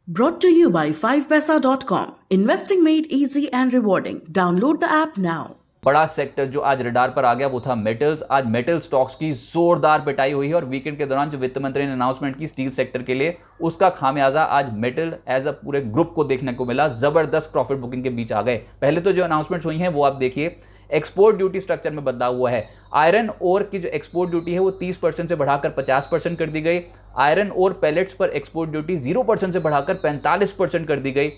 Brought to you by 5paisa.com. Investing made easy and rewarding. Download the app now. बड़ा sector जो आज radar पर आ गया वो था मेटल्स। आज मेटल स्टॉक्स की जोरदार पिटाई हुई है और वीकेंड के दौरान जो वित्त मंत्री ने अनाउंसमेंट की स्टील सेक्टर के लिए, उसका खामियाजा आज मेटल एज अ पूरे ग्रुप को देखने को मिला। जबरदस्त प्रॉफिट बुकिंग के बीच आ गए। पहले तो जो अनाउंसमेंट्स हुई हैं वो आप देखिए, एक्सपोर्ट ड्यूटी स्ट्रक्चर में बदलाव हुआ है। आयरन ओर की जो एक्सपोर्ट ड्यूटी है वो 30% से बढ़ाकर 50% कर दी गई। आयरन ओर पैलेट्स पर एक्सपोर्ट ड्यूटी 0% से बढ़ाकर 45% कर दी गई।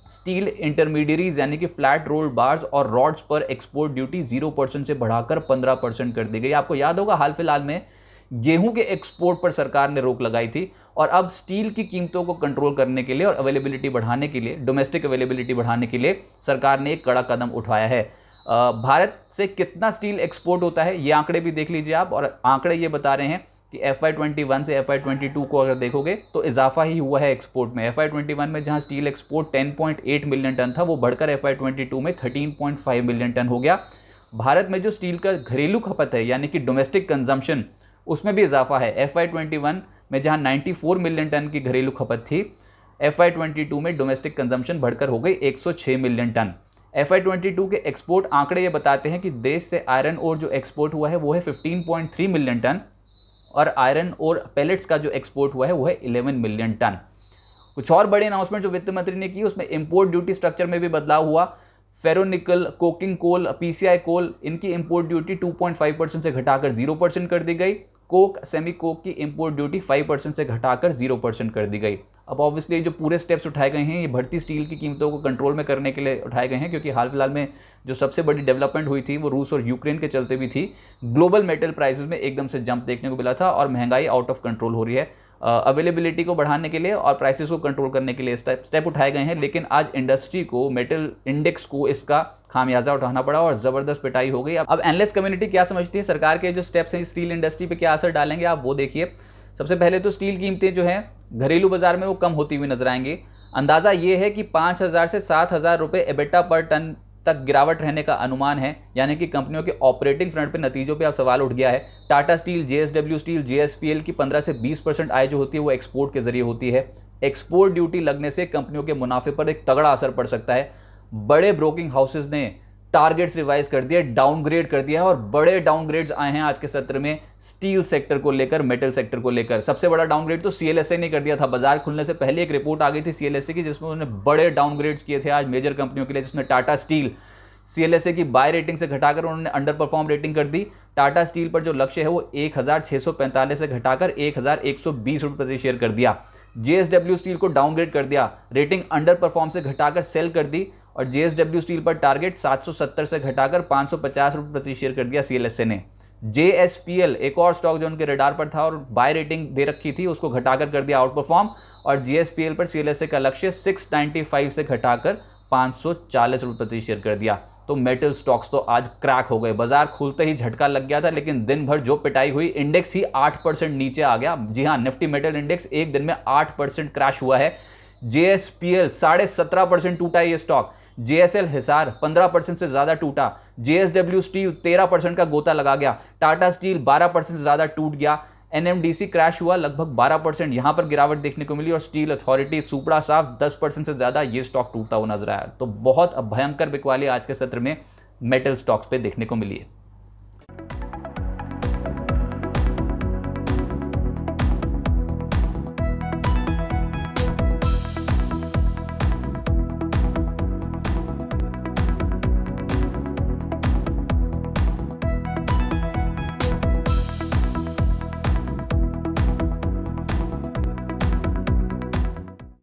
स्टील इंटरमीडियरीज यानी कि फ्लैट रोल्ड बार्स और रॉड्स पर एक्सपोर्ट ड्यूटी 0% से बढ़ाकर 15% कर दी गई। आपको याद होगा हाल फिलहाल में गेहूं के एक्सपोर्ट पर सरकार ने रोक लगाई थी और अब स्टील की कीमतों को कंट्रोल करने के लिए और अवेलेबिलिटी बढ़ाने के लिए, डोमेस्टिक अवेलेबिलिटी बढ़ाने के लिए सरकार ने एक कड़ा कदम उठाया है। भारत से कितना स्टील एक्सपोर्ट होता है ये आंकड़े भी देख लीजिए आप, और आंकड़े ये बता रहे हैं कि FY21 से FY22 को अगर देखोगे तो इजाफा ही हुआ है एक्सपोर्ट में। FY21 में जहां स्टील एक्सपोर्ट 10.8 मिलियन टन था वो बढ़कर FY22 में 13.5 मिलियन टन हो गया। भारत में जो स्टील का घरेलू खपत है यानी कि डोमेस्टिक कंजम्पशन, उसमें भी इजाफा है। FY21 में जहां 94 मिलियन टन की घरेलू खपत थी, FY22 में डोमेस्टिक कंजम्पशन बढ़कर हो गई 106 मिलियन टन। FY22 के एक्सपोर्ट आंकड़े ये बताते हैं कि देश से आयरन ओर जो एक्सपोर्ट हुआ है वो है 15.3 मिलियन टन और आयरन और पैलेट्स का जो एक्सपोर्ट हुआ है वो है 11 मिलियन टन। कुछ और बड़ी अनाउंसमेंट जो वित्त मंत्री ने की उसमें इंपोर्ट ड्यूटी स्ट्रक्चर में भी बदलाव हुआ। फेरोनिकल, कोकिंग कोल, PCI कोल, इनकी इंपोर्ट ड्यूटी 2.5% से घटाकर 0% कर दी गई। कोक, सेमी कोक की इंपोर्ट ड्यूटी 5% से घटाकर 0% कर दी गई। अब ऑब्वियसली जो पूरे स्टेप्स उठाए गए हैं ये बढ़ती स्टील की कीमतों को कंट्रोल में करने के लिए उठाए गए हैं, क्योंकि हाल फिलहाल में जो सबसे बड़ी डेवलपमेंट हुई थी वो रूस और यूक्रेन के चलते भी थी। ग्लोबल मेटल प्राइसेस में एकदम से जंप देखने को मिला था और महंगाई आउट ऑफ कंट्रोल हो रही है। अवेलेबिलिटी को बढ़ाने के लिए और प्राइसेस को कंट्रोल करने के लिए स्टेप उठाए गए हैं, लेकिन आज इंडस्ट्री को, मेटल इंडेक्स को इसका खामियाजा उठाना पड़ा और जबरदस्त पिटाई हो गई। अब एनालिस्ट कम्युनिटी क्या समझती है, सरकार के जो स्टेप्स हैं स्टील इंडस्ट्री पे क्या असर डालेंगे, आप वो देखिए। सबसे पहले तो स्टील कीमतें जो हैं घरेलू बाजार में वो कम होती हुई नजर आएंगी। अंदाजा ये है कि 5,000 से 7,000 रुपये एबिटा पर टन तक गिरावट रहने का अनुमान है, यानी कि कंपनियों के ऑपरेटिंग फ्रंट पे नतीजों पे अब सवाल उठ गया है। Tata steel, JSW steel, JSPL की 15 से 20% आय जो होती है वो एक्सपोर्ट के जरिए होती है। एक्सपोर्ट ड्यूटी लगने से कंपनियों के मुनाफे पर एक तगड़ा असर पड़ सकता है। बड़े ब्रोकिंग हाउसेज ने टारगेट्स रिवाइज कर दिया, डाउनग्रेड कर दिया है और बड़े डाउनग्रेड्स आए हैं आज के सत्र में स्टील सेक्टर को लेकर, मेटल सेक्टर को लेकर। सबसे बड़ा डाउनग्रेड तो CLSA ने कर दिया था। बाजार खुलने से पहले एक रिपोर्ट आ गई थी CLSA की जिसमें उन्होंने बड़े डाउनग्रेड्स किए थे आज मेजर कंपनियों के लिए, जिसमें टाटा स्टील CLSA की बाय रेटिंग से घटाकर उन्होंने अंडर परफॉर्म रेटिंग कर दी। टाटा स्टील पर जो लक्ष्य है वो 1,645 से घटाकर 1,120 रुपये प्रति शेयर कर दिया। JSW स्टील को डाउनग्रेड कर दिया, रेटिंग अंडर परफॉर्म से घटाकर सेल कर दी और JSW स्टील पर टारगेट 770 से घटाकर 550 रुपये प्रति शेयर कर दिया CLSA ने। JSPL एक और स्टॉक जो उनके रडार पर था और बाय रेटिंग दे रखी थी उसको घटाकर कर दिया आउट परफॉर्म, और JSPL पर CLSA का लक्ष्य 695 से घटाकर 540 रुपये प्रति शेयर कर दिया। तो मेटल स्टॉक्स तो आज क्रैक हो गए। बाजार खुलते ही झटका लग गया था, लेकिन दिन भर जो पिटाई हुई, इंडेक्स ही 8% नीचे आ गया। जी हाँ, निफ्टी मेटल इंडेक्स एक दिन में 8% क्रैश हुआ है। JSPL 17.5% टूटा ये स्टॉक। JSL हिसार 15% से ज्यादा टूटा। JSW स्टील 13% का गोता लगा गया। टाटा स्टील 12% से ज्यादा टूट गया। NMDC क्रैश हुआ, लगभग 12% यहां पर गिरावट देखने को मिली और स्टील अथॉरिटी, सुपड़ा साफ 10% से ज्यादा ये स्टॉक टूटता हुआ नजर आया। तो बहुत भयंकर बिकवाली आज के सत्र में मेटल स्टॉक्स पे देखने को मिली है।